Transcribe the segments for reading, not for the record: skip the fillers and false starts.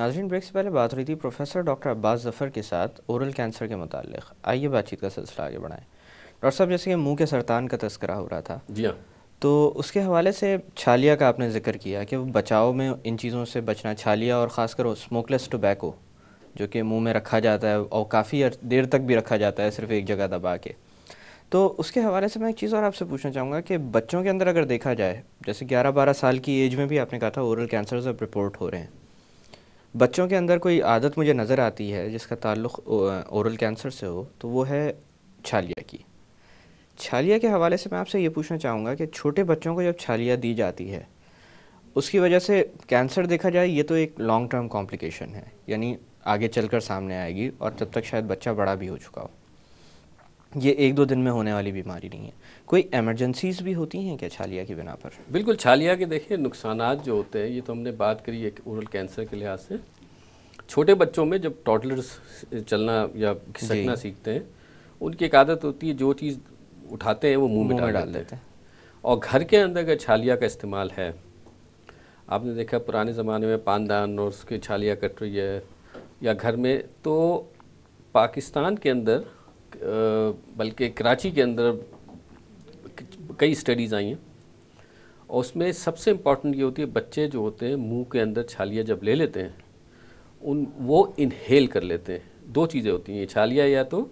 नाज़रीन, ब्रेक से पहले बात हो रही थी प्रोफेसर डॉक्टर अब्बास ज़फ़र के साथ ओरल कैंसर के मुताल्लिक़। आइए बातचीत का सिलसिला आगे बढ़ाएं। डॉक्टर साहब, जैसे कि मुंह के सरतान का तज़किरा हो रहा था, जी हाँ। तो उसके हवाले से छालिया का आपने ज़िक्र किया कि वो बचाव में इन चीज़ों से बचना, छालिया और ख़ासकर वो स्मोकलेस टोबैको जो कि मुंह में रखा जाता है और काफ़ी देर तक भी रखा जाता है सिर्फ एक जगह दबा के। तो उसके हवाले से मैं एक चीज़ और आपसे पूछना चाहूँगा कि बच्चों के अंदर अगर देखा जाए, जैसे 11-12 साल की एज में भी आपने कहा था ओरल कैंसर अब रिपोर्ट हो रहे हैं, बच्चों के अंदर कोई आदत मुझे नज़र आती है जिसका ताल्लुक़ ओरल कैंसर से हो, तो वो है छालिया की। छालिया के हवाले से मैं आपसे ये पूछना चाहूँगा कि छोटे बच्चों को जब छालिया दी जाती है, उसकी वजह से कैंसर देखा जाए ये तो एक लॉन्ग टर्म कॉम्प्लिकेशन है, यानी आगे चलकर सामने आएगी और तब तक शायद बच्चा बड़ा भी हो चुका हो। ये 1-2 दिन में होने वाली बीमारी नहीं है। कोई इमरजेंसीज भी होती हैं क्या छालिया की बिना पर? बिल्कुल, छालिया के देखिए नुकसानात जो होते हैं, ये तो हमने बात करी एक ओरल कैंसर के लिहाज से। छोटे बच्चों में जब टॉडलर्स चलना या जी, खिसकना सीखते हैं, उनकी एक आदत होती है जो चीज़ उठाते हैं वो मुंह में मुंह में डाल डाल देते हैं। देते हैं। और घर के अंदर अगर छालिया का इस्तेमाल है, आपने देखा पुराने ज़माने में पानदान और उसकी छालिया कट रही है या घर में, तो पाकिस्तान के अंदर बल्कि कराची के अंदर कई स्टडीज़ आई हैं और उसमें सबसे इम्पॉर्टेंट ये होती है, बच्चे जो होते हैं मुंह के अंदर छालिया जब ले लेते हैं, वो इनहेल कर लेते हैं। दो चीज़ें होती हैं, ये छालिया या तो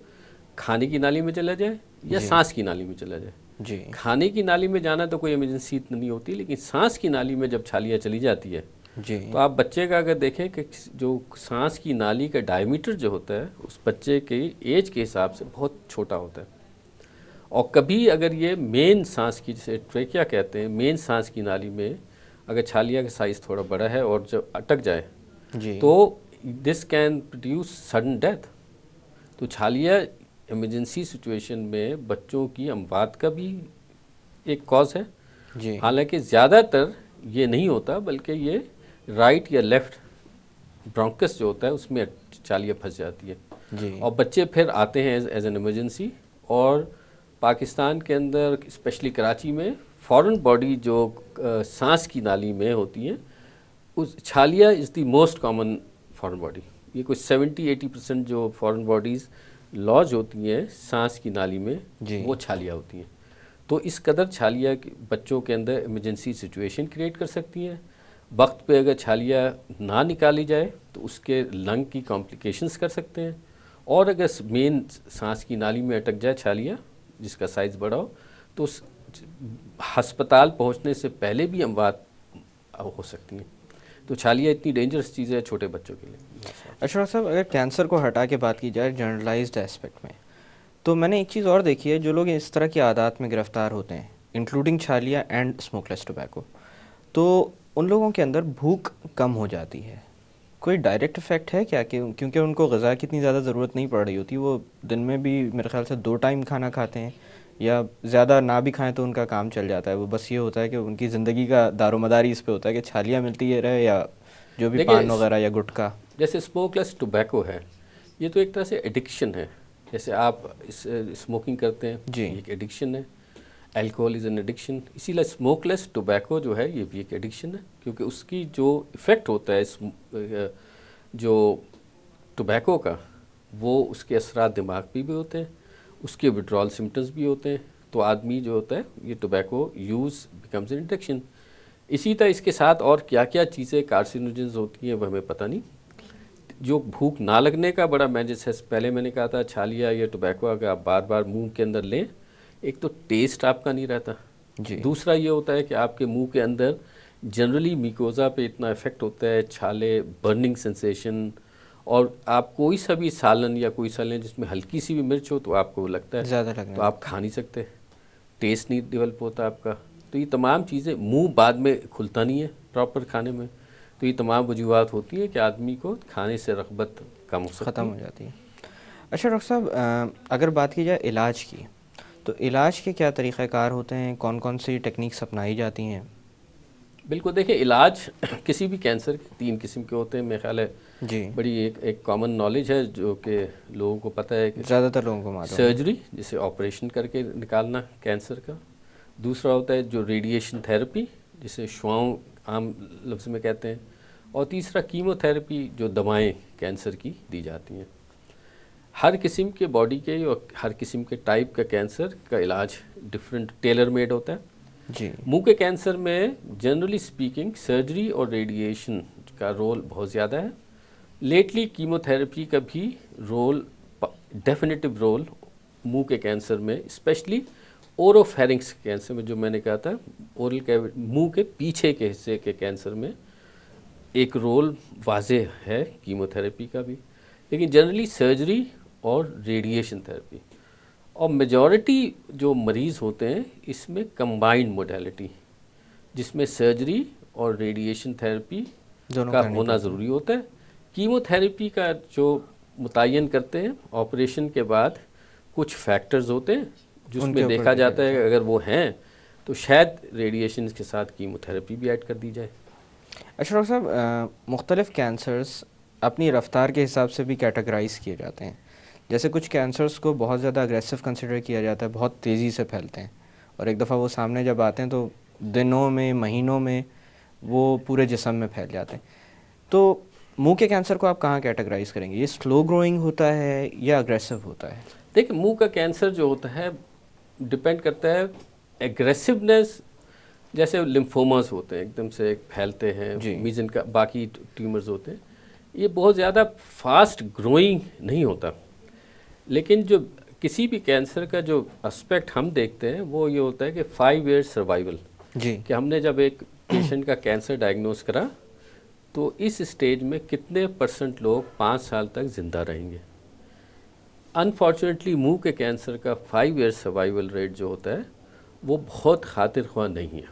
खाने की नाली में चला जाए या जी, सांस की नाली में चला जाए। जी, खाने की नाली में जाना तो कोई इमरजेंसी नहीं होती, लेकिन सांस की नाली में जब छालिया चली जाती है, जी, तो आप बच्चे का अगर देखें कि जो सांस की नाली का डायमीटर जो होता है उस बच्चे के एज के हिसाब से बहुत छोटा होता है। और कभी अगर ये मेन सांस की, जिसे ट्रेकिया कहते हैं, मेन सांस की नाली में अगर छालिया का साइज़ थोड़ा बड़ा है और जब अटक जाए, जी, तो this can produce sudden death. तो छालिया इमरजेंसी सिचुएशन में बच्चों की अमवात का भी एक कॉज है। जी, हालांकि ज़्यादातर ये नहीं होता, बल्कि ये राइट या लेफ़्ट ब्रोंकस जो होता है उसमें छालिया फंस जाती है जी, और बच्चे फिर आते हैं एज एन इमरजेंसी। और पाकिस्तान के अंदर स्पेशली कराची में फॉरेन बॉडी जो सांस की नाली में होती है, उस chhalia is the most common foreign body. ये कुछ 70-80% जो फॉरेन बॉडीज़ लॉज होती हैं सांस की नाली में, जी, वो छालिया होती हैं। तो इस कदर छालिया बच्चों के अंदर इमरजेंसी सिचुएशन क्रिएट कर सकती हैं। वक्त पे अगर छालिया ना निकाली जाए तो उसके लंग की कॉम्प्लिकेशंस कर सकते हैं। और अगर मेन सांस की नाली में अटक जाए छालिया, जिसका साइज़ बड़ा हो, तो उस हस्पताल पहुंचने से पहले भी अमवात हो सकती हैं। तो छालिया इतनी डेंजरस चीज़ है छोटे बच्चों के लिए। अशरफ साहब, अगर कैंसर को हटा के बात की जाए जनरलाइज्ड एस्पेक्ट में, तो मैंने एक चीज़ और देखी है, जो लोग इस तरह की आदत में गिरफ्तार होते हैं, इंक्लूडिंग छालिया एंड स्मोकलेस टोबैको, तो उन लोगों के अंदर भूख कम हो जाती है। कोई डायरेक्ट इफेक्ट है क्या कि क्योंकि उनको ग़िज़ा की इतनी ज़्यादा ज़रूरत नहीं पड़ रही होती, वो दिन में भी मेरे ख्याल से 2 टाइम खाना खाते हैं या ज़्यादा ना भी खाएं तो उनका काम चल जाता है। वो बस ये होता है कि उनकी ज़िंदगी का दारोमदारी इस पे होता है कि छालियाँ मिलती है रहे या जो भी देखिए, पान वगैरह या गुटखा। जैसे स्मोकलेस टोबैको है, ये तो एक तरह से एडिक्शन है। जैसे आप स्मोकिंग करते हैं, जी, ये एक एडिक्शन है। Alcohol is an addiction. इसीलिए स्मोकलेस टोबैको जो है ये भी एक एडिक्शन है, क्योंकि उसकी जो इफ़ेक्ट होता है जो टोबैको का, वो उसके असरात दिमाग पे भी होते हैं, उसके विड्रॉल सिम्टम्स भी होते हैं। तो आदमी जो होता है ये tobacco use becomes an addiction. इसी तरह इसके साथ और क्या क्या चीज़ें कार्सिनोजेंस होती हैं वो हमें पता नहीं। जो भूख ना लगने का बड़ा, मैं जैसे पहले मैंने कहा था, छालिया या टोबैको अगर आप बार बार मुंह के अंदर लें, एक तो टेस्ट आपका नहीं रहता। जी, दूसरा ये होता है कि आपके मुंह के अंदर जनरली मिकोज़ा पे इतना इफ़ेक्ट होता है, छाले, बर्निंग सेंसेशन, और आप कोई सा भी सालन या कोई सा लें जिसमें हल्की सी भी मिर्च हो तो आपको लगता है, ज़्यादा लगने तो आप लगता है। खा नहीं सकते। टेस्ट नहीं डेवलप होता आपका। तो ये तमाम चीज़ें, मुंह बाद में खुलता नहीं है प्रॉपर खाने में। तो ये तमाम वजूहत होती है कि आदमी को खाने से रग़बत कम हो सकती ख़त्म है। हो जाती है। अच्छा डॉक्टर साहब, अगर बात की जाए इलाज की, तो इलाज के क्या तरीक़ाकार होते हैं, कौन कौन सी टेक्निक्स अपनाई जाती हैं? बिल्कुल, देखिए इलाज किसी भी कैंसर के 3 किस्म के होते हैं, मेरे ख्याल है। जी, बड़ी एक कॉमन नॉलेज है जो कि लोगों को पता है कि ज़्यादातर लोगों को मालूम है। सर्जरी, जिसे ऑपरेशन करके निकालना कैंसर का। दूसरा होता है जो रेडिएशन थेरेपी, जिसे शुआओं आम लफ्ज़ में कहते हैं, और तीसरा कीमोथेरेपी जो दवाएं कैंसर की दी जाती हैं। हर किस्म के बॉडी के और हर किस्म के टाइप का कैंसर का इलाज डिफरेंट टेलर मेड होता है। जी। मुंह के कैंसर में जनरली स्पीकिंग सर्जरी और रेडिएशन का रोल बहुत ज़्यादा है। लेटली कीमोथेरेपी का भी रोल, डेफिनेटिव रोल मुंह के कैंसर में, स्पेशली ओरोफेरिंक्स कैंसर में, जो मैंने कहा था ओरल कैविटी, मुंह के पीछे के हिस्से के कैंसर में एक रोल वाज़े है कीमोथेरेपी का भी। लेकिन जनरली सर्जरी और रेडिएशन थेरेपी, और मेजॉरिटी जो मरीज़ होते हैं इसमें कंबाइंड मोडेलिटी, जिसमें सर्जरी और रेडिएशन थेरेपी का होना ज़रूरी होता है। कीमोथेरेपी का जो मुतय्यन करते हैं ऑपरेशन के बाद कुछ फैक्टर्स होते हैं जिसमें देखा जाता है अगर वो हैं तो शायद रेडिएशन के साथ कीमोथेरेपी भी ऐड कर दी जाए। अच्छा डॉक्टर साहब, मुख्तलिफ़ कैंसर्स अपनी रफ्तार के हिसाब से भी कैटेगराइज़ किए जाते हैं। जैसे कुछ कैंसर्स को बहुत ज़्यादा अग्रेसिव कंसिडर किया जाता है, बहुत तेज़ी से फैलते हैं, और एक दफ़ा वो सामने जब आते हैं तो दिनों में, महीनों में वो पूरे जिस्म में फैल जाते हैं। तो मुंह के कैंसर को आप कहाँ कैटेगराइज़ करेंगे? ये स्लो ग्रोइंग होता है या अग्रेसिव होता है? देखिए, मुंह का कैंसर जो होता है डिपेंड करता है एग्रेसिवनेस। जैसे लिम्फोमास होते हैं, एकदम से फैलते हैं, मीजन का बाकी ट्यूमर्स होते हैं, ये बहुत ज़्यादा फास्ट ग्रोइंग नहीं होता। लेकिन जो किसी भी कैंसर का जो एस्पेक्ट हम देखते हैं वो ये होता है कि 5 years सर्वाइवल जी, कि हमने जब एक पेशेंट का कैंसर डायग्नोस करा तो इस स्टेज में कितने % लोग 5 साल तक ज़िंदा रहेंगे। अनफॉर्चुनेटली मुंह के कैंसर का 5 years सर्वाइवल रेट जो होता है वो बहुत खातिर ख्वाह नहीं है,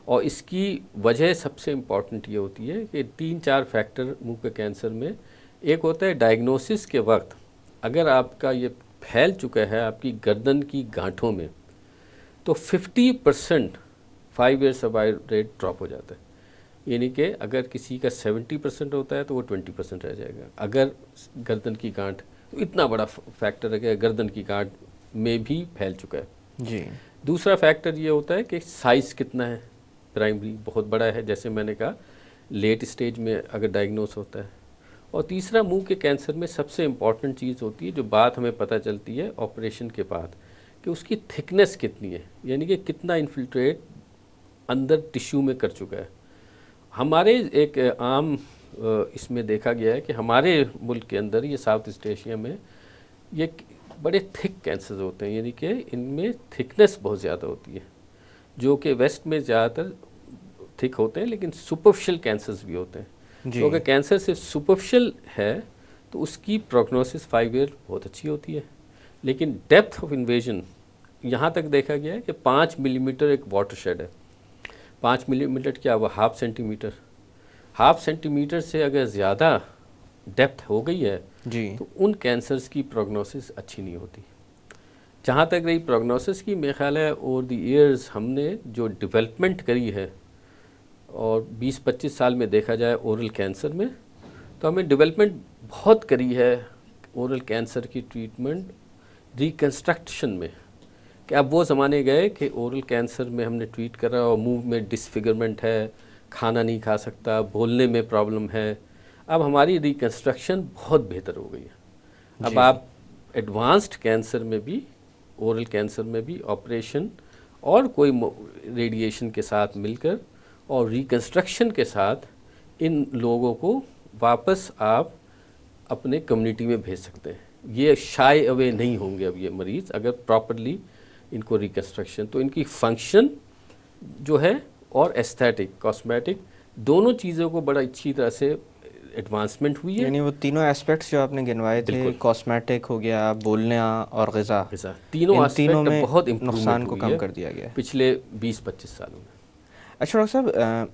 और इसकी वजह सबसे इम्पॉर्टेंट ये होती है कि 3-4 फैक्टर मुंह के कैंसर में। एक होता है डायग्नोसिस के वक्त अगर आपका ये फैल चुका है आपकी गर्दन की गांठों में तो 50% 5 years सर्वाइवल रेट ड्रॉप हो जाता है। यानी कि अगर किसी का 70% होता है तो वो 20% रह जाएगा। अगर गर्दन की गांठ, तो इतना बड़ा फैक्टर है कि गर्दन की गांठ में भी फैल चुका है जी। दूसरा फैक्टर ये होता है कि साइज़ कितना है, प्राइमरी बहुत बड़ा है, जैसे मैंने कहा लेट स्टेज में अगर डायग्नोस होता है। और तीसरा मुंह के कैंसर में सबसे इम्पॉर्टेंट चीज़ होती है जो बात हमें पता चलती है ऑपरेशन के बाद, कि उसकी थिकनेस कितनी है, यानी कि कितना इन्फिल्ट्रेट अंदर टिश्यू में कर चुका है। हमारे एक आम इसमें देखा गया है कि हमारे मुल्क के अंदर, ये साउथ ईस्ट एशिया में, ये बड़े थिक कैंसर्स होते हैं, यानी कि इनमें थिकनेस बहुत ज़्यादा होती है, जो कि वेस्ट में ज़्यादातर थिक होते हैं, लेकिन सुपरफिशियल कैंसर्स भी होते हैं। तो अगर कैंसर से सुपरफिशियल है तो उसकी प्रोग्नोसिस 5 year बहुत अच्छी होती है, लेकिन डेप्थ ऑफ इन्वेजन यहाँ तक देखा गया है कि 5 मिलीमीटर एक वाटरशेड है। 5 मिलीमीटर क्या हुआ, हाफ सेंटीमीटर। हाफ सेंटीमीटर से अगर ज़्यादा डेप्थ हो गई है जी, तो उन कैंसर्स की प्रोग्नोसिस अच्छी नहीं होती। जहाँ तक रही प्रोग्नोसिस की, मेरे ख्याल है ओवर द ईयर्स हमने जो डेवलपमेंट करी है, और 20-25 साल में देखा जाए ओरल कैंसर में, तो हमें डेवलपमेंट बहुत करी है ओरल कैंसर की ट्रीटमेंट रिकन्स्ट्रक्शन में, कि अब वो ज़माने गए कि ओरल कैंसर में हमने ट्रीट करा और मुंह में डिसफिगरमेंट है, खाना नहीं खा सकता, बोलने में प्रॉब्लम है। अब हमारी रिकन्स्ट्रक्शन बहुत बेहतर हो गई है। अब आप एडवांस्ड कैंसर में भी, ओरल कैंसर में भी ऑपरेशन और कोई रेडिएशन के साथ मिलकर और रिकन्स्ट्रक्शन के साथ इन लोगों को वापस आप अपने कम्युनिटी में भेज सकते हैं। ये शाय अवे नहीं होंगे अब ये मरीज़ अगर प्रॉपरली इनको रिकन्स्ट्रक्शन, तो इनकी फंक्शन जो है और एस्थेटिक, कॉस्मेटिक, दोनों चीज़ों को बड़ा अच्छी तरह से एडवांसमेंट हुई है। यानी वो तीनों एस्पेक्ट्स जो आपने गिनवाए थे, कॉस्मेटिक हो गया, बोलना और ग़िज़ा, तीनों एस्पेक्ट में बहुत नुकसान को कम कर दिया गया पिछले 20-25 सालों में। अच्छा डॉक्टर साहब,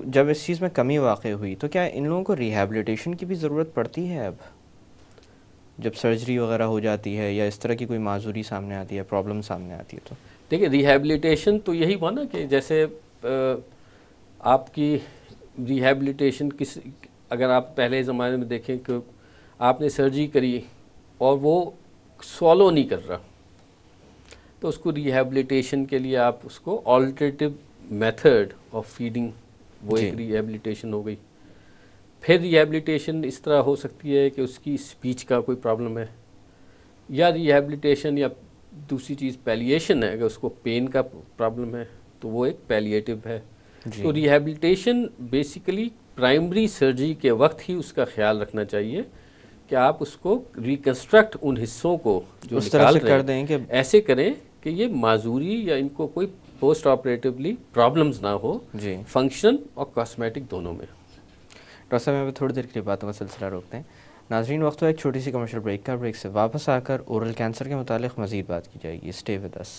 जब इस चीज़ में कमी वाक़ई हुई तो क्या इन लोगों को रिहैबिलिटेशन की भी ज़रूरत पड़ती है अब, जब सर्जरी वगैरह हो जाती है या इस तरह की कोई माजूरी सामने आती है, प्रॉब्लम सामने आती है? तो देखिए, रिहैबिलिटेशन तो यही हुआ ना कि जैसे आपकी रिहैबिलिटेशन किस, अगर आप पहले ज़माने में देखें कि आपने सर्जरी करी और वो सॉलो नहीं कर रहा, तो उसको रिहैबिलिटेशन के लिए आप उसको ऑल्टरनेटिव मेथड ऑफ फीडिंग वो जी। एक रिहेबिलिटेशन हो गई। फिर रिहेबिलिटेशन इस तरह हो सकती है कि उसकी स्पीच का कोई प्रॉब्लम है, या रिहेबिलिटेशन या दूसरी चीज़ पैलिएशन है, अगर उसको पेन का प्रॉब्लम है तो वो एक पैलिएटिव है। जी। तो रिहेबिलिटेशन बेसिकली प्राइमरी सर्जरी के वक्त ही उसका ख्याल रखना चाहिए कि आप उसको रिकंस्ट्रक्ट उन हिस्सों को जो उस तरह निकाल से रहे कर हैं दें कि ऐसे करें कि ये माजूरी या इनको कोई पोस्ट ऑपरेटिवली प्रॉब्लम्स ना हो, जी। फंक्शन और कॉस्मेटिक दोनों में। डॉक्टर साहब यहाँ पे थोड़ी देर के लिए बातों का सिलसिला रोकते हैं। नाजरीन, वक्त हुआ एक छोटी सी कमर्शियल ब्रेक का। ब्रेक से वापस आकर ओरल कैंसर के मुतालिक मज़ीद बात की जाएगी। Stay with us.